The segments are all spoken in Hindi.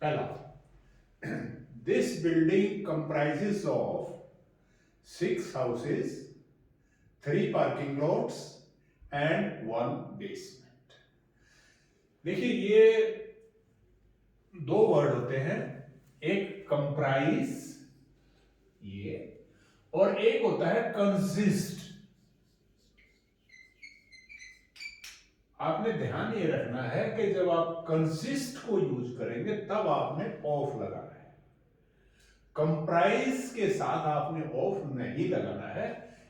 पहला, this building comprises of 6 houses, 3 parking lots and 1 basement. देखिए ये दो वर्ड होते हैं, एक कंप्राइज ये और एक होता है कंसिस्ट। आपने ध्यान ये रखना है कि जब आप कंसिस्ट को यूज करेंगे तब आपने ऑफ लगाना है, कंप्राइज के साथ आपने ऑफ नहीं लगाना है,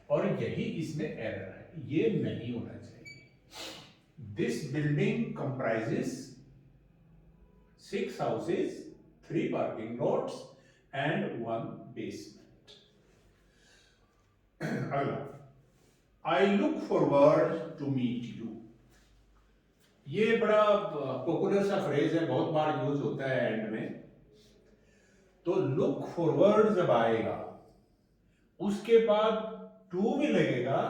और यही इसमें एरर है, ये नहीं होना चाहिए। This building comprises 6 houses, 3 parking lots and 1 basement. अगला, I look forward to meet you. ये बड़ा पॉपुलर सा फ्रेज है, बहुत बार यूज होता है एंड में। तो लुक फॉरवर्ड जब आएगा उसके बाद टू भी लगेगा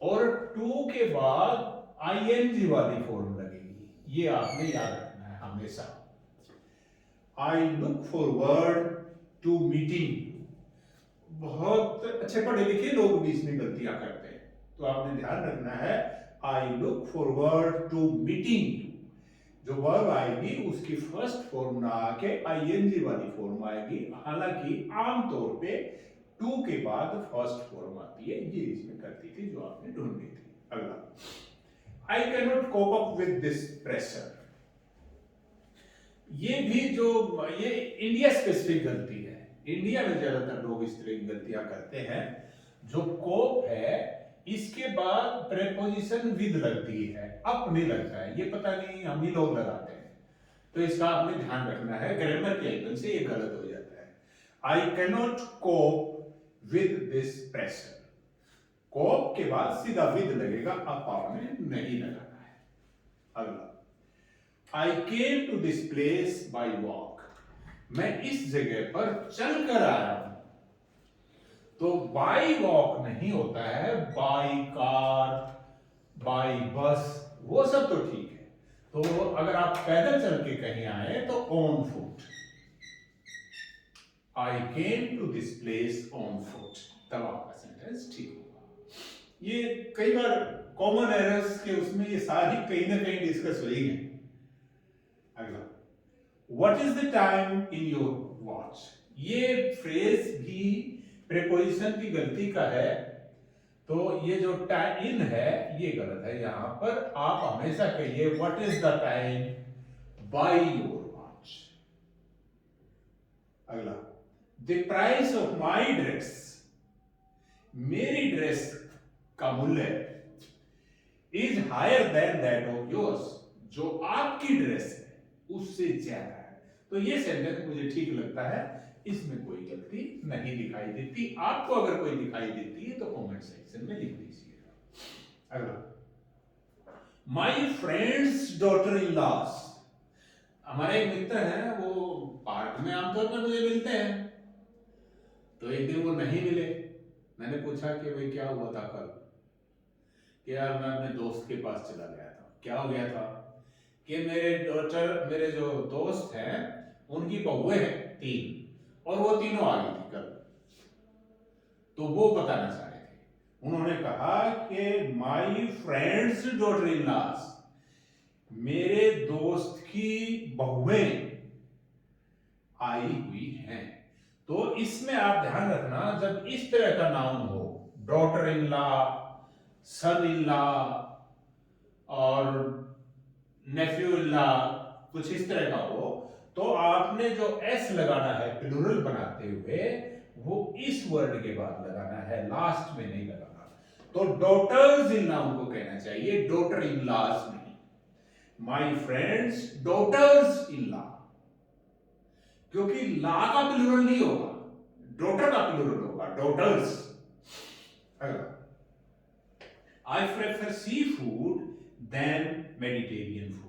और टू के बाद आईएनजी वाली फॉर्म लगेगी, ये आपने याद रखना है हमेशा। I look forward to meeting. बहुत अच्छे पढ़े लिखे लोग भी इसमें गलतियां करते हैं, तो आपने ध्यान रखना है I look forward to meeting. जो वर्ब आएगी उसकी फर्स्ट फॉर्म ना आके आईएनजी वाली फॉर्म आएगी, हालांकि आमतौर पे टू के बाद फर्स्ट फॉर्म आती है, ये इसमें करती थी जो आपने ढूंढनी थी। अगला, I can not cope up with this pressure. ये भी जो ये इंडिया स्पेसिफिक गलती है, इंडिया में ज्यादातर लोग इस तरह की गलतियां करते हैं। जो कोप है इसके बाद प्रेपोजिशन विद लगती है, अप नहीं लगता है, ये पता नहीं हम ही लोग लगाते हैं, तो इसका आपने ध्यान रखना है, ग्रामर के एंगल से ये गलत हो जाता है। I can not cope with this pressure, cope के बाद सीधा विद लगेगा, अप आपने नहीं लगाना है। अगला, I came to this place by walk. मैं इस जगह पर चल कर आया हूं, तो बाई वॉक नहीं होता है, बाई कार, बाई बस, वो सब तो ठीक है। तो अगर आप पैदल चल के कहीं आए तो on foot. I came to this place on foot, तब आपका सेंटेंस ठीक होगा। ये कई बार कॉमन एरर्स के उसमें ये सारी कहीं ना कहीं डिस्कस हुई है। अगला, what is the time in your watch. ये फ्रेज भी प्रीपोजिशन की गलती का है, तो ये जो टाइम इन है ये गलत है, यहां पर आप हमेशा कहिए what is the time by your watch. अगला, the price of my dress, मेरी ड्रेस का मूल्य is higher than that of yours, जो आपकी ड्रेस है उससे ज्यादा है। तो ये सेंटेंस मुझे ठीक लगता है, इसमें कोई गलती नहीं दिखाई देती। आपको अगर कोई दिखाई देती है तो कमेंट सेक्शन में लिख दीजिएगा। अगला, my friends daughter in loss, हमारे एक मित्र हैं, वो पार्क में आमतौर पर मुझे मिलते हैं, तो एक दिन वो नहीं मिले। मैंने पूछा कि भाई क्या हुआ था कल, कि यार मैं अपने दोस्त के पास चला गया था। क्या हो गया था कि मेरे जो दोस्त हैं उनकी बहुएं हैं 3, और वो तीनों आ गई थी कल, तो वो बताना चाह रहे थे। उन्होंने कहा कि my friends daughter in loss, मेरे दोस्त की बहुएं आई हुई हैं। तो इसमें आप ध्यान रखना, जब इस तरह का नाउन हो, daughter in law, son in law और नेफ्यू इन लॉ, कुछ इस तरह का हो, तो आपने जो एस लगाना है प्लूरल बनाते हुए, वो इस वर्ड के बाद लगाना है, लास्ट में नहीं लगाना। तो डॉटर्स इन लॉ उनको कहना चाहिए, डॉटर इन लॉस नहीं। My friend's daughters in law, क्योंकि ला का प्लूरल नहीं होगा, डॉटर का प्लूरल होगा, daughters. I prefer seafood than Mediterranean food,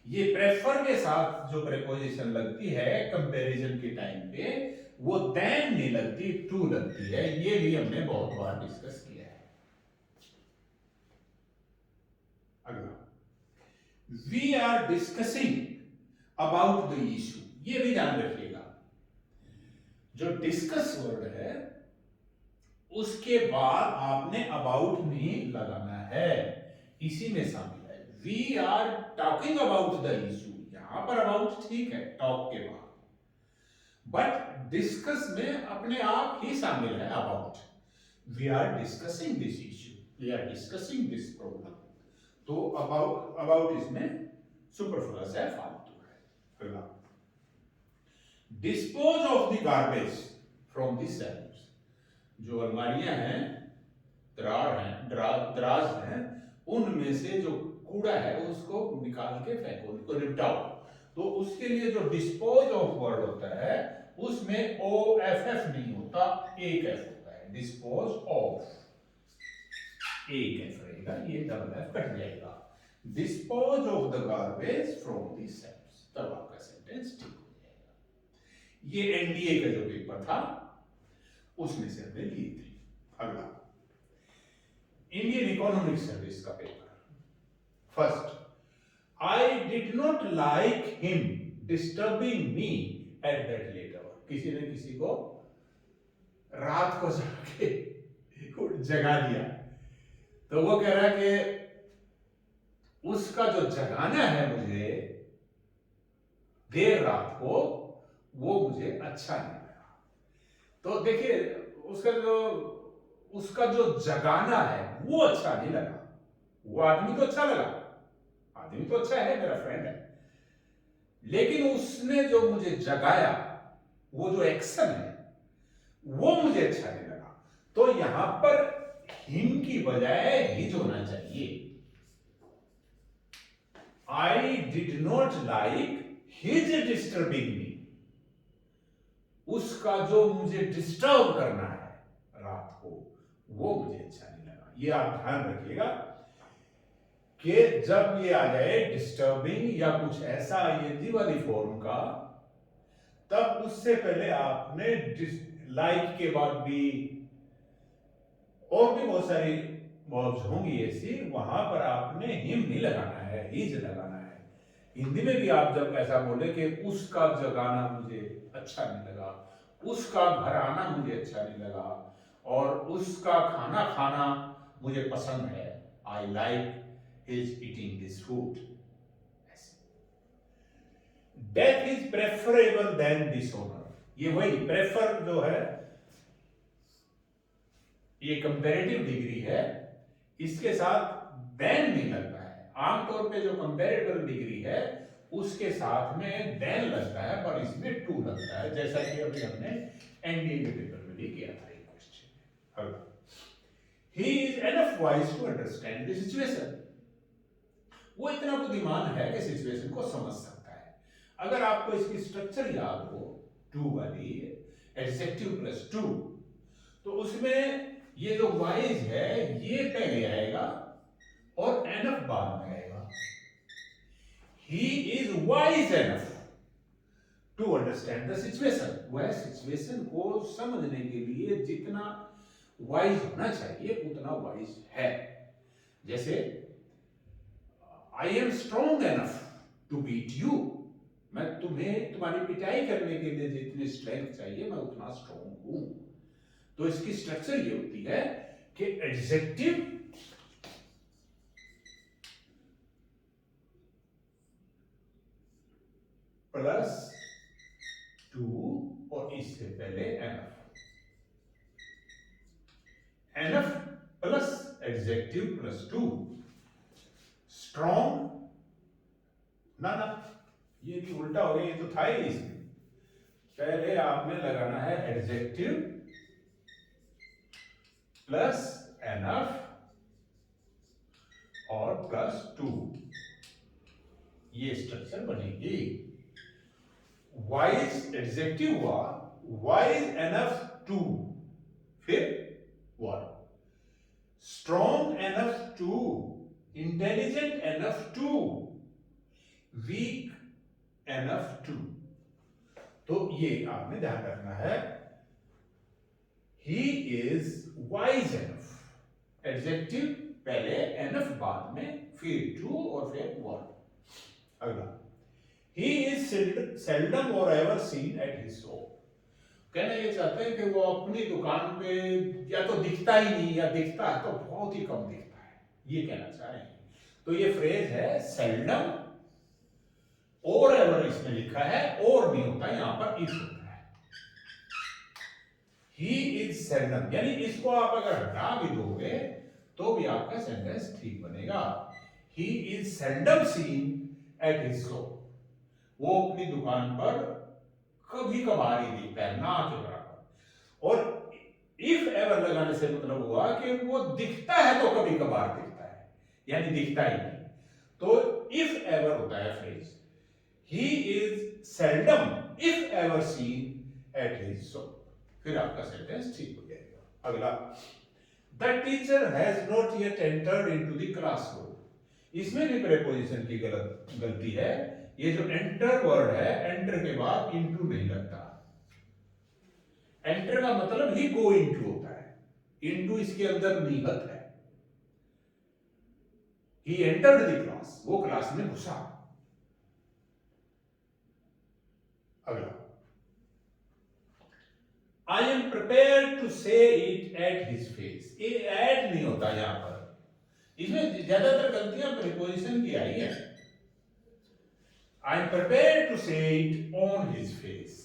ये प्रेफर के साथ जो प्रेपोजिशन लगती है कंपैरिजन के टाइम पे, वो देन नहीं लगती, टू लगती है। ये भी हमने बहुत बार डिस्कस किया है। अगला, we are discussing about the issue, ये भी ध्यान रखिएगा, जो डिस्कस वर्ड है उसके बाद आपने अबाउट नहीं लगाना है, इसी में शामिल है। We are talking about the issue, यहां पर अबाउट ठीक है टॉक के बाद, बट डिस्कस में अपने आप ही शामिल है about. We are discussing this issue, we are discussing this problem, तो अबाउट इसमें सुपरफ्लुअस है, फालतू है। अगला, dispose of the garbage from the shelves, जो अलमारियां हैं, दराज हैं, उनमें से जो कूड़ा है उसको निकाल के फेंको, उसको निपटाओ। तो उसके लिए जो डिस्पोज ऑफ वर्ड होता है उसमें ओ एफ एफ नहीं होता, एक एफ होता है, डिस्पोज ऑफ, एक एफ रहेगा, ये डबल एफ कट जाएगा। Dispose of the garbage from the shelves, तब आपका सेंटेंस ठीक हो जाएगा। ये एनडीए का जो पेपर था उसमें से हमने ली थी। अगला, इंडियन इकोनॉमिक सर्विस का paper. First, I did not like him disturbing me at that late hour, किसी ने किसी को रात को जाके जगा दिया, तो वो कह रहा है कि उसका जो जगाना है मुझे देर रात को, वो मुझे अच्छा नहीं लगा। तो देखिए, उसका जो जगाना है वो अच्छा नहीं लगा। वो आदमी तो अच्छा लगा, आदमी तो अच्छा है, मेरा फ्रेंड है, लेकिन उसने जो मुझे जगाया, वो जो एक्शन है वो मुझे अच्छा नहीं लगा। तो यहां पर हिम की बजाय हिज होना चाहिए। आई did not like his disturbing me, उसका जो मुझे डिस्टर्ब करना है रात को, वो मुझे अच्छा नहीं लगा। ये आप ध्यान रखिएगा कि जब ये आ जाए डिस्टर्बिंग या कुछ ऐसा आईएनजी वाली फॉर्म का, तब उससे पहले आपने लाइक के बाद भी और भी बहुत सारी वर्ब्स होंगी ऐसी, वहां पर आपने हिम नहीं लगाना है, हिज लगाना है। हिंदी में भी आप जब ऐसा बोले कि उसका जगाना मुझे अच्छा नहीं लगा, उसका घर आना मुझे अच्छा नहीं लगा, और उसका खाना खाना मुझे पसंद है, I like his eating this food. Death is preferable than dishonour, ये वही प्रेफर जो है ये कंपैरेटिव डिग्री है, इसके साथ देन नहीं लगता है। आमतौर पे जो कंपैरेटिव डिग्री है उसके साथ में देन लगता है, पर इसमें टू लगता है, जैसा कि अभी हमने एनडीए के पेपर में भी किया था एक question. He is enough wise to understand the situation, वो इतना बुद्धिमान है कि सिचुएशन को समझ सकता है। अगर आपको इसकी स्ट्रक्चर याद हो, टू वाली एडजेक्टिव प्लस टू, तो उसमें ये जो वाइज है ये पहले आएगा और एनफ बाद में आएगा। He is wise enough to understand the situation, वह सिचुएशन को समझने के लिए जितना वाइज होना चाहिए उतना वाइज है। जैसे I am strong enough to beat you, मैं तुम्हें तुम्हारी पिटाई करने के लिए जितनी स्ट्रेंथ चाहिए मैं उतना स्ट्रॉन्ग हूं। तो इसकी स्ट्रक्चर ये होती है कि एडजेक्टिव प्लस टू और इससे पहले enough, enough plus adjective plus two, strong, ना ना ये भी उल्टा हो गया, ये तो था ही इसमें। पहले आपने लगाना है एडजेक्टिव प्लस एनफ और प्लस टू, ये स्ट्रक्चर बनेगी। वाइज एडजेक्टिव हुआ, वाइज एनफ टू, फिर verb, strong enough to, intelligent enough to, weak enough to. तो ये आपने ध्यान रखना है, he is wise enough, adjective पहले, एनफ बाद में, फिर टू और फिर वर्ब। अगला, ही इज सेल्डम और ever seen at his shop. कहना ये चाहते हैं कि वो अपनी दुकान पे या तो दिखता ही नहीं, या दिखता है तो बहुत ही कम दिखता है, ये कहना चाह रहे हैं। तो ये फ्रेज है सेल्डम और एवर इसमें लिखा है, और नहीं होता, यहां पर इफ होता है। ही इज सेल्डम, यानी इसको आप अगर हटा भी दोगे तो भी आपका सेंटेंस ठीक बनेगा। He is seldom seen at his shop, वो अपनी दुकान पर कभी कभार ही दिखता है, ना के बराबर। और इफ एवर लगाने से मतलब हुआ कि वो दिखता है तो कभी कभार दिखता है, यानी दिखता ही नहीं। तो इफ एवर होता है phrase, he is seldom if ever seen at his shop, फिर आपका सेंटेंस ठीक हो जाएगा। अगला, the teacher has not yet entered into the classroom, इसमें भी प्रेपोजिशन की गलती है। ये जो एंटर वर्ड है, एंटर के बाद इनटू नहीं लगता। एंटर का मतलब ही गो इनटू होता है, इनटू इसके अंदर निहित है। ही एंटर्ड द क्लास, वो क्लास में घुसा। अगला, आई am prepare to say it at his face, ये एट नहीं होता यहां पर, इसमें ज्यादातर गलतियां प्रीपोजिशन की आई है। I am prepare to say it on his face,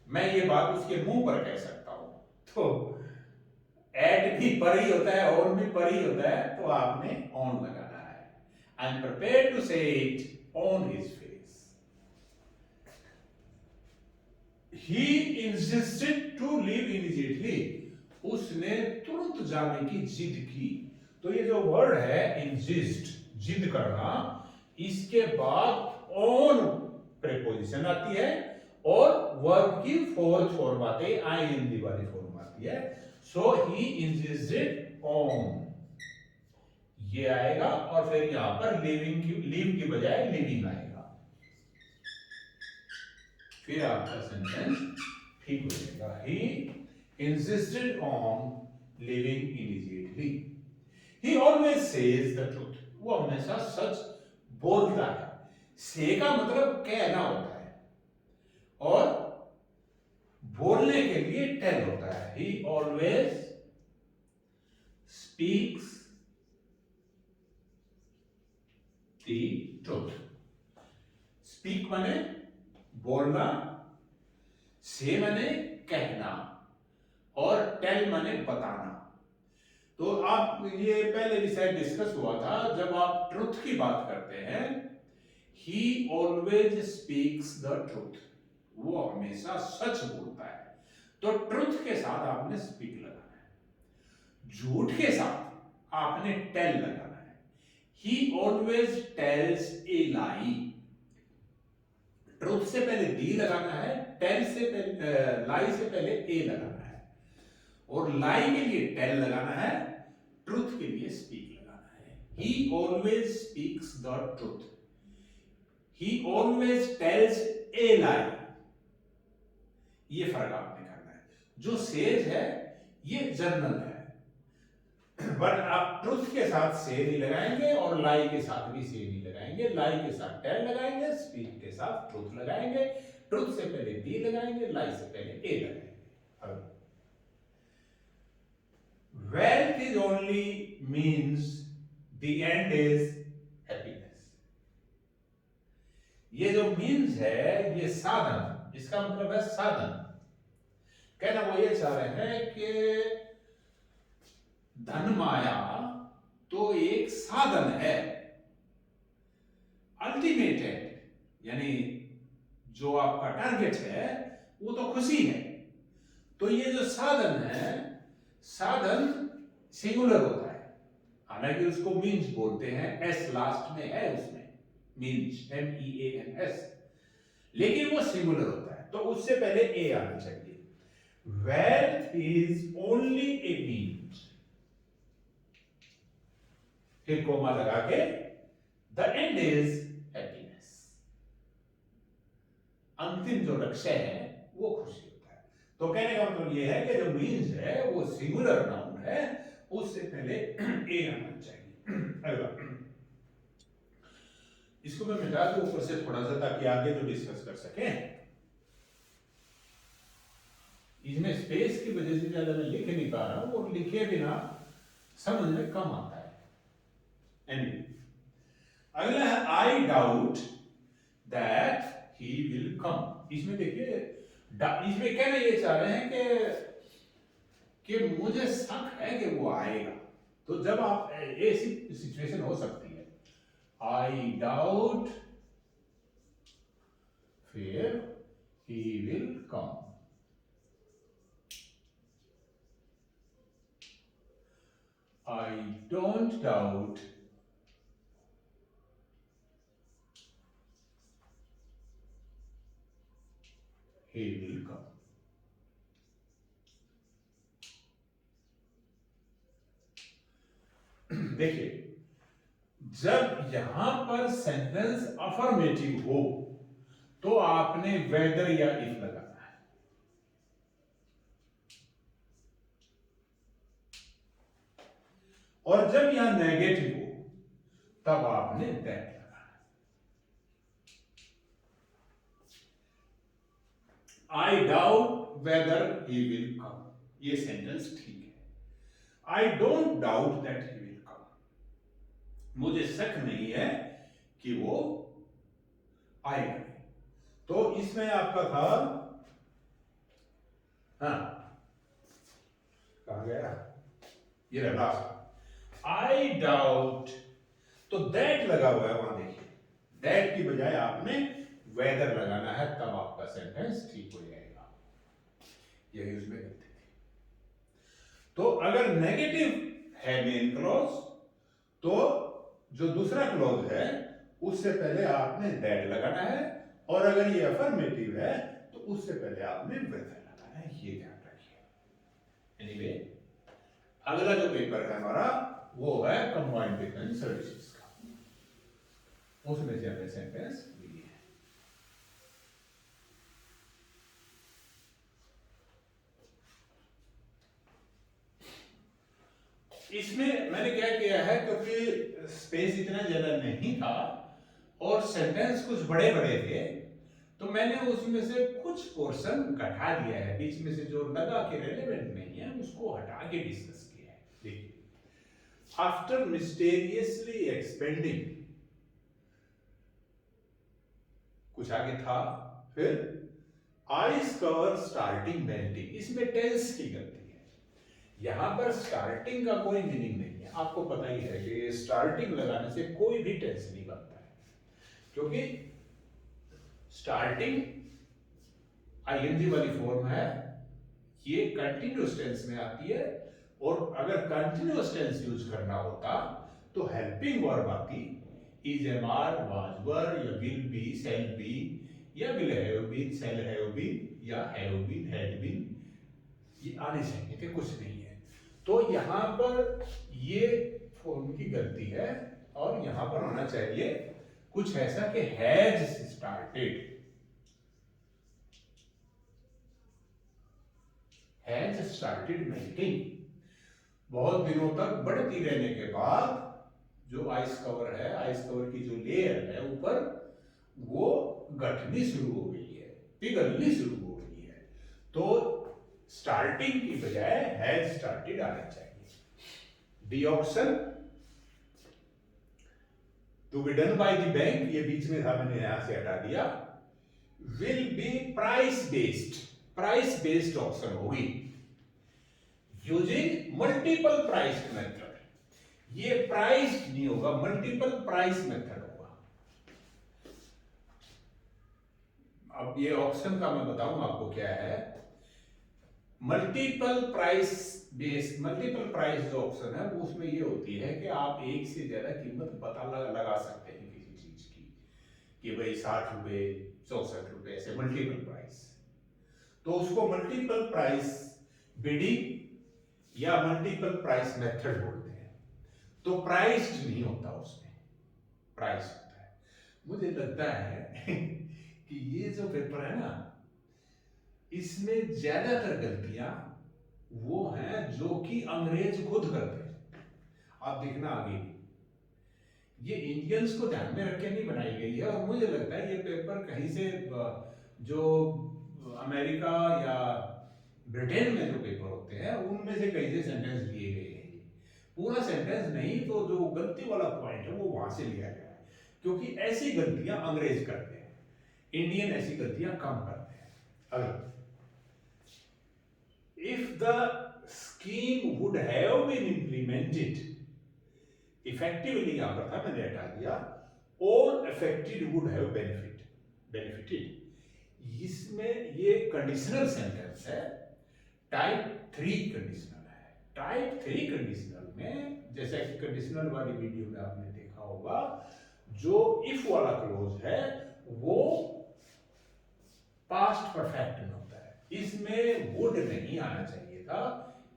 मैं ये बात उसके मुंह पर कह सकता हूं। तो एट भी पर ही होता है, ऑन भी पर ही होता है, तो आपने ऑन लगाना है। I am prepare to say it on his face. He insisted to leave immediately, उसने तुरंत जाने की जिद की। तो ये जो वर्ड है इंसिस्ट, जिद करना, इसके बाद ऑन प्रीपोजिशन आती है और वर्ब की फोर्थ फॉर्म आती है, आईएनजी वाली फॉर्म आती है। सो ही इंसिस्टेड ऑन, ये आएगा, और फिर यहां पर लीव की बजाय लिविंग आएगा, फिर आपका सेंटेंस ठीक हो जाएगा। He insisted on living immediately. He always says the truth, वो हमेशा सच बोलता है। से का मतलब कहना होता है, और बोलने के लिए टेल होता है। He always speaks the truth. Speak माने बोलना, से माने कहना, और टेल माने बताना। तो आप ये पहले भी शायद डिस्कस हुआ था, जब आप ट्रुथ की बात करते हैं, ही ऑलवेज स्पीक्स द ट्रुथ, वो हमेशा सच बोलता है। तो ट्रुथ के साथ आपने स्पीक लगाना है, झूठ के साथ आपने टेल लगाना है। He always tells a lie, truth से पहले डी लगाना है, टेल से पहले लाई से पहले ए लगाना है, और लाई के लिए टेल लगाना है, ट्रुथ के लिए स्पीक लगाना है। He always speaks the truth, he always tells a lie, ये फर्क आपने करना है। जो सेज है ये जनरल है, बट आप ट्रुथ के साथ से नहीं लगाएंगे, और लाई के साथ भी से नहीं लगाएंगे। लाई के साथ टेल लगाएंगे, स्पीक के साथ ट्रुथ लगाएंगे, ट्रुथ से पहले डी लगाएंगे, लाई से पहले ए लगाएंगे। Wealth is only means the end is happiness, ये जो मीन्स है ये साधन, इसका मतलब है साधन। कहना वो ये चाह रहे हैं कि धन माया तो एक साधन है, अल्टीमेट है, यानी जो आपका टारगेट है वो तो खुशी है। तो ये जो साधन है, साधन सिंगुलर होता है, हालांकि उसको मीन्स बोलते हैं, एस लास्ट में है उसमें, मीन्स MEANS, लेकिन वो सिंगुलर होता है, तो उससे पहले ए आना चाहिए। Wealth is only A means, फिर कोमा लगा के द एंड इज हैप्पीनेस, अंतिम जो लक्ष्य है वो खुशी होता है। तो कहने का मतलब ये है कि जो मीन्स है वो सिंगुलर नाउन है, उससे पहले ए आना चाहिए। अगला, इसको मैं मिटा दूं ऊपर से थोड़ा सा ताकि आगे तो डिस्कस कर सकें। इसमें स्पेस की वजह से ज्यादा मैं लिख नहीं पा रहा हूं और लिखे बिना समझ में कम आता है। एनीवे, अगला है I doubt that he will come. इसमें देखिए इसमें कहना ये चाह रहे हैं कि मुझे शक है कि वो आएगा। तो जब आप ऐसी सिचुएशन हो सकती है, आई डाउट फिर he will come, I don't doubt he will come. देखिए, जब यहां पर सेंटेंस अफर्मेटिव हो तो आपने वेदर या इफ लगाना है, और जब यहां नेगेटिव हो तब आपने दैट लगाना है। I doubt weather he will come, ये सेंटेंस ठीक है। I don't doubt that he will come, मुझे शक नहीं है कि वो आएगा। तो इसमें आपका था, हाँ कहां गया, ये रहा लास्ट, आई डाउट, तो दैट लगा हुआ है वहां, देखिए दैट की बजाय आपने वेदर लगाना है, तब आपका सेंटेंस ठीक हो जाएगा। यही उसमें गलती थी। तो अगर नेगेटिव है मेन क्लॉज, तो जो दूसरा क्लॉज है उससे पहले आपने दैट लगाना है, और अगर ये अफर्मेटिव है तो उससे पहले आपने वेदर लगाना है, ये ध्यान रखिए। एनीवे, अगला जो पेपर है हमारा वो है कंबाइंड डिफरेंस सर्विसेज का, उसमें से हमने सेंटेंस ली है। इसमें मैंने क्या किया है, क्योंकि स्पेस इतना ज्यादा नहीं था और सेंटेंस कुछ बड़े बड़े थे, तो मैंने उसमें से कुछ पोर्शन घटा दिया है, बीच में से जो लगा के रेलेवेंट नहीं है उसको हटा के डिस्कस किया है। देखिए, आफ्टर मिस्टेरियसली एक्सपेंडिंग, कुछ आगे था, फिर आइस कवर स्टार्टिंग मेल्टिंग, इसमें टेंस की गलती है। यहां पर स्टार्टिंग का कोई मीनिंग नहीं है, आपको पता ही है कि स्टार्टिंग लगाने से कोई भी टेंस नहीं बनता है, क्योंकि स्टार्टिंग आईएनजी वाली फॉर्म है, ये कंटिन्यूअस टेंस में आती है, और अगर कंटिन्यूअस टेंस यूज करना होता तो हेल्पिंग वर्ब आती, is, am are, was, were, या विल बी, शैल बी, या will have been, shall have been, या हैव बीन, हैड बीन, ये आने चाहिए थे, कुछ नहीं है। तो यहां पर ये फॉर्म की गलती है, और यहां पर होना चाहिए कुछ ऐसा कि has started, has started melting, बहुत दिनों तक बढ़ती रहने के बाद जो आइस कवर है, आइस कवर की जो लेयर है ऊपर, वो घटनी शुरू हो गई है, पिघलनी शुरू हो गई है। तो स्टार्टिंग की बजाय हैज स्टार्टेड आना चाहिए। D option to be done by the bank, ये बीच में था, मैंने यहां से हटा दिया। Will be price based, price based option होगी यूजिंग मल्टीपल प्राइस मेथड, ये प्राइस नहीं होगा, मल्टीपल प्राइस मेथड होगा। अब ये ऑप्शन का मैं बताऊं आपको क्या है। Multiple price based, multiple price जो ऑप्शन है उसमें ये होती है कि आप एक से ज्यादा कीमत पता लगा सकते हैं किसी चीज की, कि भाई 60 रुपए, 64 रुपए, ऐसे मल्टीपल प्राइस। तो उसको मल्टीपल प्राइस बिडिंग या मल्टीपल प्राइस मेथड बोलते हैं। तो प्राइस नहीं होता उसमें, प्राइस होता है। मुझे लगता है कि ये जो पेपर है ना, इसमें ज्यादातर गलतियां वो हैं जो कि अंग्रेज खुद करते हैं। आप देखना आगे ये इंडियंस को ध्यान में रख के नहीं बनाई गई है, और मुझे लगता है ये पेपर कहीं से जो अमेरिका या ब्रिटेन में जो पेपर होते हैं उनमें से कहीं से सेंटेंस लिए गए हैं। पूरा सेंटेंस नहीं तो जो गलती वाला पॉइंट है वो वहां से लिया गया है, क्योंकि ऐसी गलतियां अंग्रेज करते हैं, इंडियन ऐसी गलतियां कम करते हैं। अगला, if the scheme would have been implemented effectively, यहां पर था मैंने हटा दिया, all affected would have benefited। इसमें ये कंडीशनल सेंटेंस है, टाइप 3 कंडीशनल है। टाइप 3 कंडीशनल में, जैसा कि कंडीशनल वाली वीडियो में आपने देखा होगा, जो इफ वाला क्लोज है वो पास्ट परफेक्ट में होता है, इसमें वुड नहीं आना चाहिए था,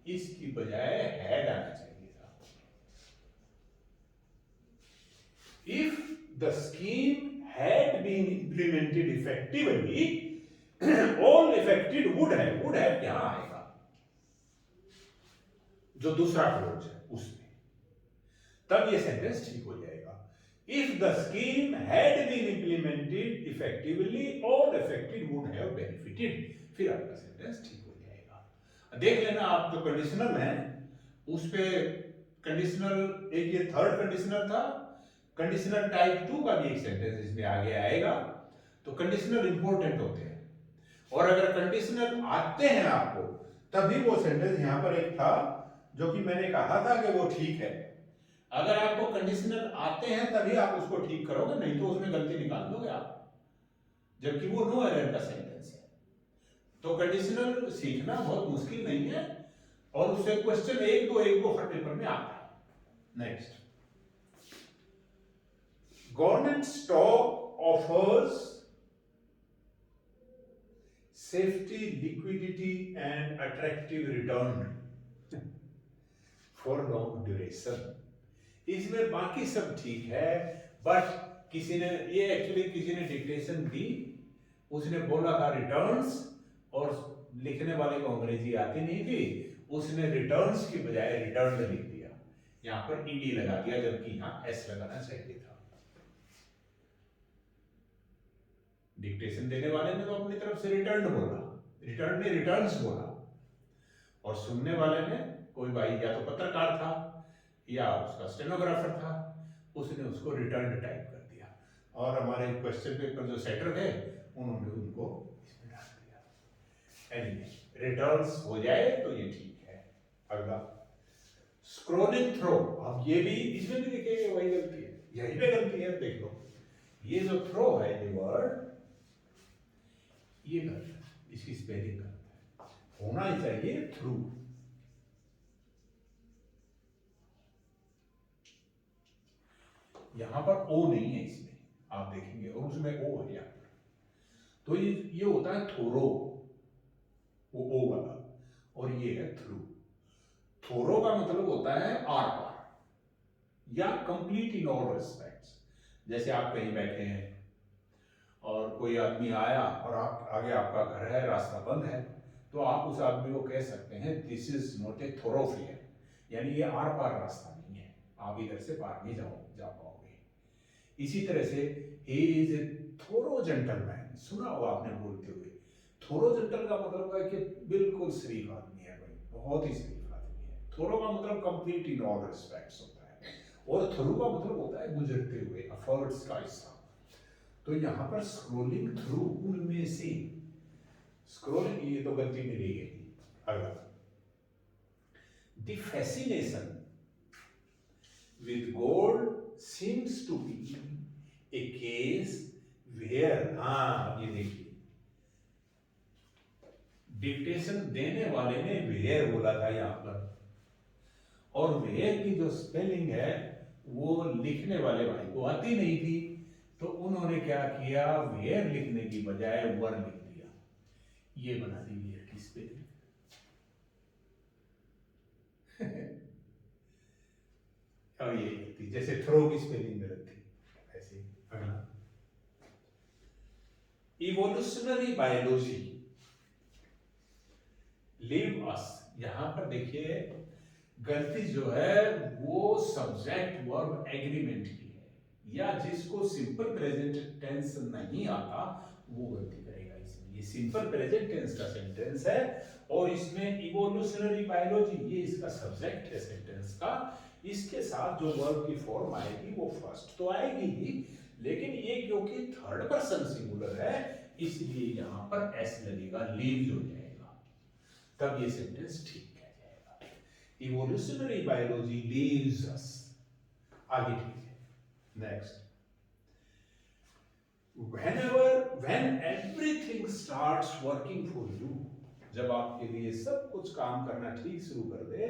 इसकी बजाय हैड आना चाहिए था। If the scheme had been implemented effectively, all affected would have यहां आएगा, जो दूसरा क्लोज है उसमें, तब ये सेंटेंस ठीक हो जाएगा। If the scheme had been implemented effectively, all affected would have benefited, फिर आपका सेंटेंस ठीक हो जाएगा। देख लेना आप, जो कंडीशनल है उस पे कंडीशनल, एक ये थर्ड कंडीशनल था, कंडीशनल टाइप 2 का भी एक सेंटेंस इसमें आगे आएगा। तो कंडीशनल इंपॉर्टेंट होते हैं, और अगर कंडीशनल आते हैं आपको, तभी वो सेंटेंस यहां पर एक था जो कि मैंने कहा था कि वो ठीक है। अगर आपको कंडीशनल आते हैं तभी आप उसको ठीक करोगे, नहीं तो उसमें गलती निकाल दोगे आप, जबकि वो नो एरर का सेंटेंस है। तो कंडीशनल सीखना बहुत मुश्किल नहीं है, और उससे क्वेश्चन एक दो हर पेपर में आता है। Next, government stock offers safety, liquidity and attractive return for long duration. इसमें बाकी सब ठीक है, बट किसी ने ये एक्चुअली किसी ने डिक्टेशन दी, उसने बोला था रिटर्न्स, और लिखने वाले को अंग्रेजी आती नहीं थी, उसने रिटर्न्स की बजाय रिटर्न लिख दिया, यहां पर ईडी लगा दिया, जबकि यहां एस लगाना चाहिए था। डिक्टेशन देने वाले ने तो अपनी तरफ से रिटर्न बोला, रिटर्न ने रिटर्न्स बोला, और सुनने वाले ने कोई भाई या तो पत्रकार था या उसका स्टेनोग्राफर था, उसने उसको रिटर्न टाइप कर दिया, और हमारे क्वेश्चन पेपर जो सेटर थे उन्होंने उनको इसमें डाल दिया। एनीवे, रिटर्न्स हो जाए तो ये ठीक है। अगला, स्क्रॉलिंग थ्रो। अब ये भी, इसमें भी देखिए वही गलती है, यही पे गलती है, देख लो, ये जो थ्रो है ये वर्ड, ये गलत है, इसकी स्पेलिंग गलत है, होना ही चाहिए थ्रू। यहां पर ओ नहीं है इसमें, आप देखेंगे, और उसमें ओ है यहां पर, तो ये होता है थोरो, वो ओ वाला, और ये है थ्रू। थोरो का मतलब होता है आर पार, या कंप्लीट इन ऑल रिस्पेक्ट्स। जैसे आप कहीं बैठे हैं और कोई आदमी आया और आप आगे आपका घर है, रास्ता बंद है, तो आप उस आदमी को कह सकते हैं दिस इज नॉट ए थोरोफेयर, यानी ये आर पार रास्ता नहीं है, आप इधर से पार नहीं जा पाओगे। इसी तरह से he is a Thoreau gentleman, सुना होगा आपने बोलते हुए। थोरो जेंटल का मतलब है कि बिल्कुल शरीफ आदमी है भाई, बहुत ही शरीफ आदमी है। थोरो का मतलब कंप्लीट इन ऑल रिस्पेक्ट्स होता है, और थ्रू का मतलब होता है गुजरते हुए, एफर्ट्स का हिस्सा। तो यहां पर स्क्रोलिंग थ्रू उनमें से स्क्रोलिंग, ये तो गलती मिली गई। अगला, the fascination with gold seems to be a case where, हाँ ये देखिए, डिक्टेशन देने वाले ने वेयर बोला था यहां पर, और वेयर की जो स्पेलिंग है वो लिखने वाले भाई को आती नहीं थी, तो उन्होंने क्या किया, वेयर लिखने की बजाय वर लिख दिया, ये बना दी वेयर की स्पेलिंग। और ये थी, जैसे थ्रो की स्पेलिंग गलत थी ऐसे। अगला, इवोल्यूशनरी बायोलॉजी लिव अस। यहां पर देखिए गलती जो है वो सब्जेक्ट वर्ब एग्रीमेंट की है, या जिसको सिंपल प्रेजेंट टेंस नहीं आता वो गलती करेगा इसमें। ये सिंपल प्रेजेंट टेंस का सेंटेंस है और इसमें इवोल्यूशनरी बायोलॉजी ये इसका सब्जेक्ट है सेंटेंस का। इसके साथ जो वर्ब की फॉर्म आएगी वो फर्स्ट तो आएगी ही, लेकिन ये क्योंकि थर्ड पर्सन सिंगुलर है इसलिए यहां पर एस लगेगा, लीव्स हो जाएगा, तब ये सेंटेंस ठीक कह जाएगा। Evolutionary biology leaves us. आगे ठीक है, next. when everything starts working for you, जब आपके लिए सब कुछ काम करना ठीक शुरू कर दे,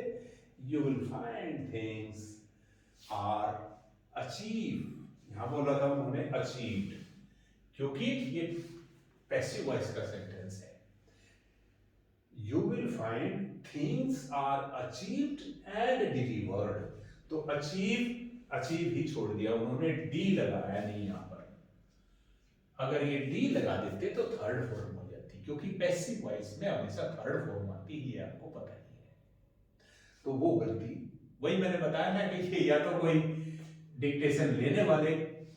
you will find things are achieved। यहां बोला था उन्होंने achieved, क्योंकि ये पैसिव वॉइस का सेंटेंस है। You will find things are achieved and delivered। तो अचीव ही छोड़ दिया उन्होंने, डी लगाया नहीं यहां पर। अगर ये डी लगा देते तो थर्ड फॉर्म हो जाती, क्योंकि पैसिव वॉइस में हमेशा थर्ड फॉर्म आती है, ये आपको पता ही है। तो वो गलती, वही मैंने बताया ना कि ये या तो कोई डिक्टेशन लेने वाले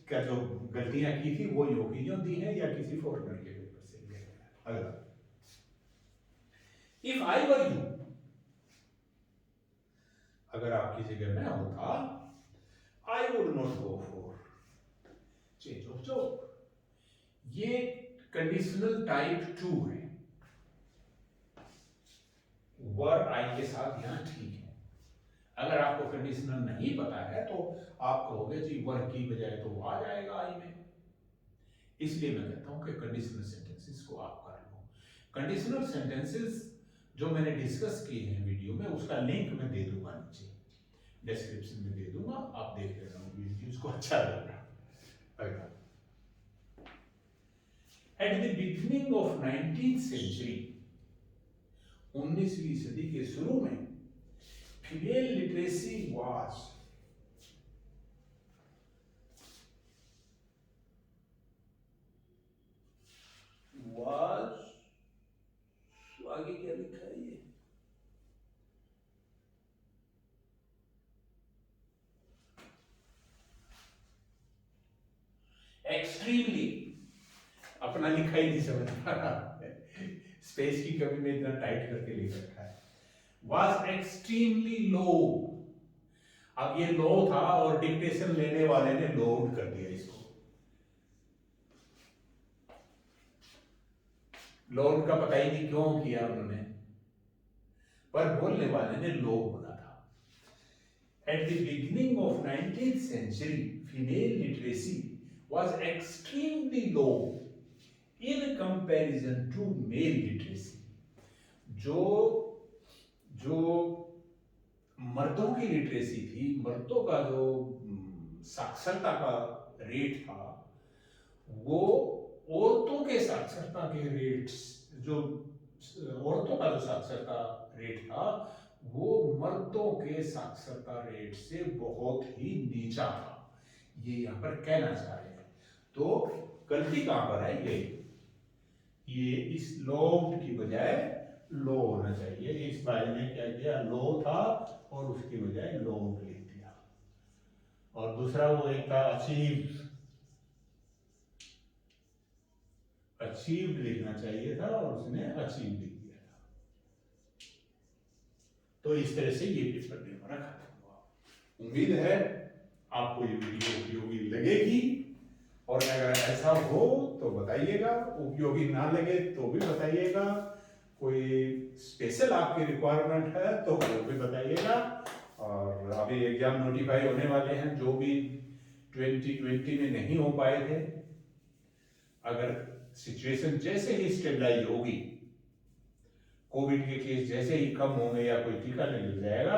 का जो गलतियां की थी वो योगियों दी है या किसी फॉरेनर के पेपर से लिया गया। अगला, इफ आई वर यू, अगर आपकी जगह मैं होता, I would not go for change of job. ये कंडीशनल टाइप 2 है, वर आई के साथ यहां ठीक है। अगर आपको कंडीशनल नहीं पता है तो आप कहोगे जी वर की बजाय तो आ जाएगा आई में, इसलिए मैं कहता हूं कि कंडीशनल सेंटेंसेस को आप कर लो। कंडीशनल सेंटेंसेस जो मैंने डिस्कस किए हैं वीडियो में, उसका लिंक मैं दे दूंगा नीचे डिस्क्रिप्शन में दे दूंगा, आप देख लेना वीडियो, उसको अच्छा लगेगा। अगला, At the beginning of 19th century, 19वीं सदी के शुरू में, फीमेल लिटरेसी was आगे क्या लिखा है ये, एक्सट्रीमली, अपना लिखा ही नहीं समझ पा रहा, स्पेस की कमी में इतना टाइट करके लिख रखा है। Was extremely low। अब ये लो था और डिक्टेशन लेने वाले ने लोड कर दिया इसको। लोड का पता ही नहीं क्यों किया उन्होंने, पर बोलने वाले ने लो बोला था। At the beginning of 19th century, female literacy was extremely low in comparison to male literacy। जो मर्दों की लिटरेसी थी, मर्दों का जो साक्षरता का रेट था, वो औरतों के साक्षरता के रेट्स, जो औरतों का जो साक्षरता रेट था वो मर्दों के साक्षरता रेट से बहुत ही नीचा था, ये यहाँ पर कहना चाह रहे हैं। तो गलती कहां पर है, ये इस लोड की बजाय लो होना चाहिए। इस भाई ने क्या किया, लो था और उसकी बजाय लोड लिख दिया, और दूसरा वो एक था अचीव्ड लिखना चाहिए था और उसने अचीव लिख दिया था। तो इस तरह से ये पेपर में हमारा खत्म हुआ। उम्मीद है आपको ये वीडियो उपयोगी लगेगी, और अगर ऐसा हो तो बताइएगा, उपयोगी ना लगे तो भी बताइएगा, कोई स्पेशल आपकी रिक्वायरमेंट है तो वो भी बताइएगा। और अभी एग्जाम नोटिफाई होने वाले हैं, जो भी 2020 में नहीं हो पाए थे, अगर सिचुएशन जैसे ही स्टेबलाइज होगी, कोविड के केस जैसे ही कम होंगे या कोई टीका नहीं मिल जाएगा,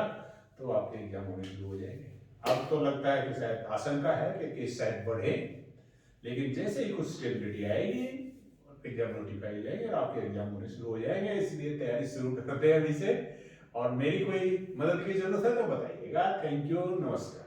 तो आपके एग्जाम होने शुरू हो जाएंगे। अब तो लगता है कि शायद आशंका है कि केस शायद बढ़े, लेकिन जैसे ही कुछ स्टेबिलिटी आएगी एग्जाम नोटिफाई हो जाएंगे और आपके एग्जाम होने शुरू हो जाएंगे। इसलिए तैयारी शुरू करते हैं अभी से, और मेरी कोई मदद की जरूरत है तो बताइएगा। थैंक यू, नमस्कार।